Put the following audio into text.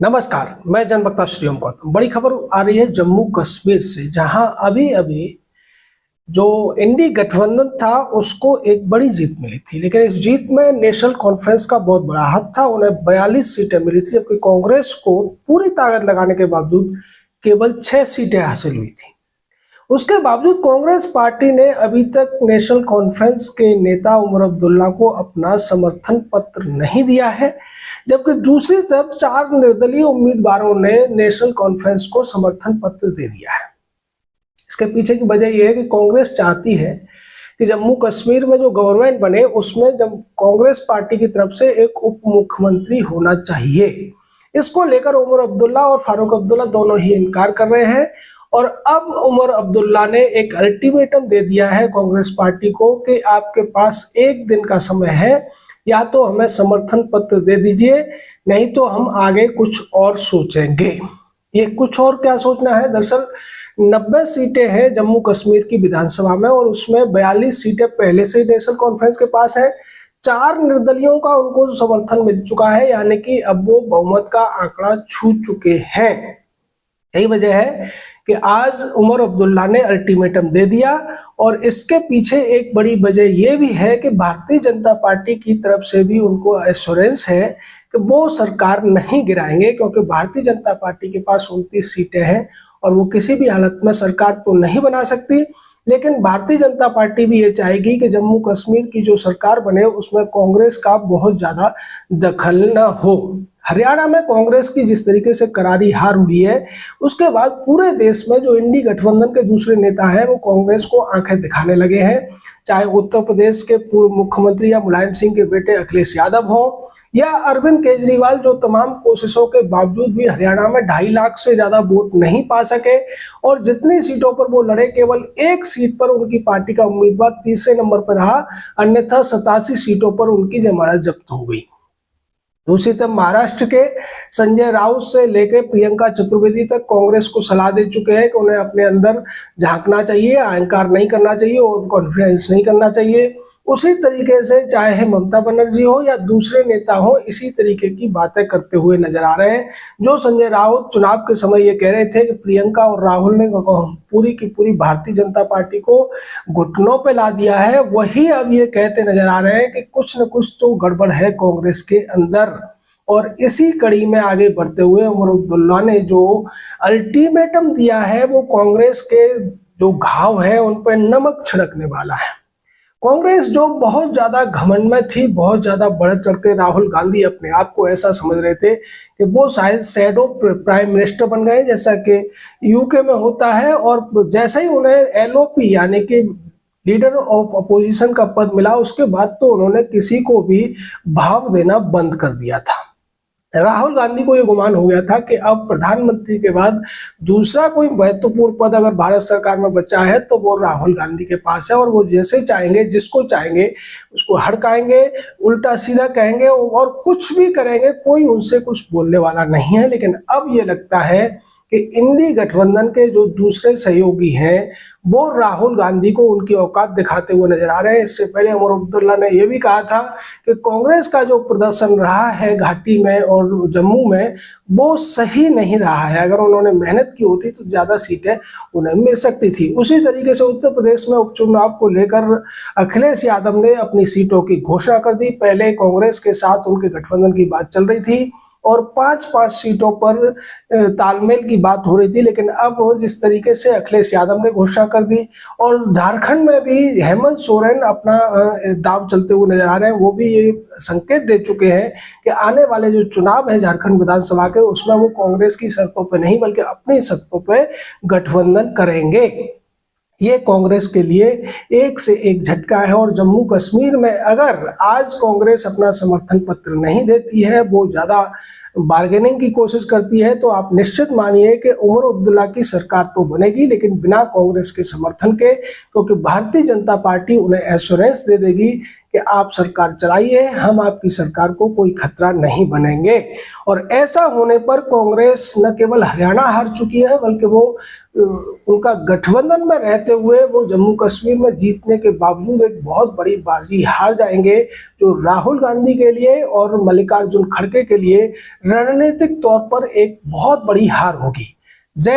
नमस्कार, मैं जनवक्ता श्रीओम गौतम। बड़ी खबर आ रही है जम्मू कश्मीर से, जहां अभी अभी जो इंडी गठबंधन था उसको एक बड़ी जीत मिली थी, लेकिन इस जीत में नेशनल कॉन्फ्रेंस का बहुत बड़ा हाथ था। उन्हें 42 सीटें मिली थी, जबकि कांग्रेस को पूरी ताकत लगाने के बावजूद केवल 6 सीटें हासिल हुई थी। उसके बावजूद कांग्रेस पार्टी ने अभी तक नेशनल कॉन्फ्रेंस के नेता उमर अब्दुल्ला को अपना समर्थन पत्र नहीं दिया है, जबकि दूसरी तरफ 4 निर्दलीय उम्मीदवारों ने नेशनल कॉन्फ्रेंस को समर्थन पत्र दे दिया है। इसके पीछे की वजह यह है कि कांग्रेस चाहती है कि जम्मू कश्मीर में जो गवर्नमेंट बने उसमें जब कांग्रेस पार्टी की तरफ से एक उप मुख्यमंत्री होना चाहिए। इसको लेकर उमर अब्दुल्ला और फारूक अब्दुल्ला दोनों ही इनकार कर रहे हैं, और अब उमर अब्दुल्ला ने एक अल्टीमेटम दे दिया है कांग्रेस पार्टी को कि आपके पास एक दिन का समय है, या तो हमें समर्थन पत्र दे दीजिए, नहीं तो हम आगे कुछ और सोचेंगे। ये कुछ और क्या सोचना है? दरअसल 90 सीटें हैं जम्मू कश्मीर की विधानसभा में, और उसमें 42 सीटें पहले से नेशनल कॉन्फ्रेंस के पास है। 4 निर्दलियों का उनको समर्थन मिल चुका है, यानी कि अब वो बहुमत का आंकड़ा छू चुके हैं। यही वजह है कि आज उमर अब्दुल्ला ने अल्टीमेटम दे दिया, और इसके पीछे एक बड़ी वजह यह भी है कि भारतीय जनता पार्टी की तरफ से भी उनको एश्योरेंस है कि वो सरकार नहीं गिराएंगे, क्योंकि भारतीय जनता पार्टी के पास 29 सीटें हैं और वो किसी भी हालत में सरकार तो नहीं बना सकती। लेकिन भारतीय जनता पार्टी भी ये चाहेगी कि जम्मू कश्मीर की जो सरकार बने उसमें कांग्रेस का बहुत ज्यादा दखल न हो। हरियाणा में कांग्रेस की जिस तरीके से करारी हार हुई है, उसके बाद पूरे देश में जो इंडी गठबंधन के दूसरे नेता हैं वो कांग्रेस को आंखें दिखाने लगे हैं। चाहे उत्तर प्रदेश के पूर्व मुख्यमंत्री या मुलायम सिंह के बेटे अखिलेश यादव हों, या अरविंद केजरीवाल, जो तमाम कोशिशों के बावजूद भी हरियाणा में 2.5 लाख से ज्यादा वोट नहीं पा सके, और जितनी सीटों पर वो लड़े केवल एक सीट पर उनकी पार्टी का उम्मीदवार तीसरे नंबर पर रहा, अन्यथा 87 सीटों पर उनकी जमानत जब्त हो गई। दूसरी तरफ महाराष्ट्र के संजय राउत से लेकर प्रियंका चतुर्वेदी तक कांग्रेस को सलाह दे चुके हैं कि उन्हें अपने अंदर झांकना चाहिए, अहंकार नहीं करना चाहिए और कॉन्फिडेंस नहीं करना चाहिए। उसी तरीके से चाहे ममता बनर्जी हो या दूसरे नेता हो, इसी तरीके की बातें करते हुए नजर आ रहे हैं। जो संजय राउत चुनाव के समय ये कह रहे थे कि प्रियंका और राहुल ने पूरी की पूरी भारतीय जनता पार्टी को घुटनों पे ला दिया है, वही अब ये कहते नजर आ रहे हैं कि कुछ न कुछ तो गड़बड़ है कांग्रेस के अंदर। और इसी कड़ी में आगे बढ़ते हुए उमर अब्दुल्ला ने जो अल्टीमेटम दिया है वो कांग्रेस के जो घाव है उन पर नमक छिड़कने वाला है। कांग्रेस जो बहुत ज्यादा घमंड में थी, बहुत ज्यादा बढ़ चढ़ के राहुल गांधी अपने आप को ऐसा समझ रहे थे कि वो शायद शैडो प्राइम मिनिस्टर बन गए, जैसा कि यूके में होता है। और जैसे ही उन्हें एलओपी यानी कि लीडर ऑफ अपोजिशन का पद मिला, उसके बाद तो उन्होंने किसी को भी भाव देना बंद कर दिया था। राहुल गांधी को यह गुमान हो गया था कि अब प्रधानमंत्री के बाद दूसरा कोई महत्वपूर्ण पद अगर भारत सरकार में बचा है तो वो राहुल गांधी के पास है, और वो जैसे चाहेंगे, जिसको चाहेंगे उसको हड़काएंगे, उल्टा सीधा कहेंगे और कुछ भी करेंगे, कोई उनसे कुछ बोलने वाला नहीं है। लेकिन अब ये लगता है कि इंडी गठबंधन के जो दूसरे सहयोगी हैं वो राहुल गांधी को उनकी औकात दिखाते हुए नजर आ रहे हैं। इससे पहले उमर अब्दुल्ला ने यह भी कहा था कि कांग्रेस का जो प्रदर्शन रहा है घाटी में और जम्मू में वो सही नहीं रहा है। अगर उन्होंने मेहनत की होती तो ज्यादा सीटें उन्हें मिल सकती थी। उसी तरीके से उत्तर प्रदेश में उपचुनाव को लेकर अखिलेश यादव ने अपनी सीटों की घोषणा कर दी। पहले कांग्रेस के साथ उनके गठबंधन की बात चल रही थी और 5-5 सीटों पर तालमेल की बात हो रही थी, लेकिन अब जिस तरीके से अखिलेश यादव ने घोषणा कर दी, और झारखंड में भी हेमंत सोरेन अपना दाव चलते हुए नजर आ रहे हैं, वो भी ये संकेत दे चुके हैं कि आने वाले जो चुनाव है झारखंड विधानसभा के, उसमें वो कांग्रेस की शर्तों पर नहीं बल्कि अपनी शर्तों पर गठबंधन करेंगे। ये कांग्रेस के लिए एक से एक झटका है। और जम्मू कश्मीर में अगर आज कांग्रेस अपना समर्थन पत्र नहीं देती है, वो ज्यादा बार्गेनिंग की कोशिश करती है, तो आप निश्चित मानिए कि उमर अब्दुल्ला की सरकार तो बनेगी, लेकिन बिना कांग्रेस के समर्थन के, क्योंकि भारतीय जनता पार्टी उन्हें एश्योरेंस दे देगी कि आप सरकार चलाइए, हम आपकी सरकार को कोई खतरा नहीं बनेंगे। और ऐसा होने पर कांग्रेस न केवल हरियाणा हार चुकी है, बल्कि वो उनका गठबंधन में रहते हुए वो जम्मू कश्मीर में जीतने के बावजूद एक बहुत बड़ी बाजी हार जाएंगे, जो राहुल गांधी के लिए और मल्लिकार्जुन खड़गे के लिए रणनीतिक तौर पर एक बहुत बड़ी हार होगी। जय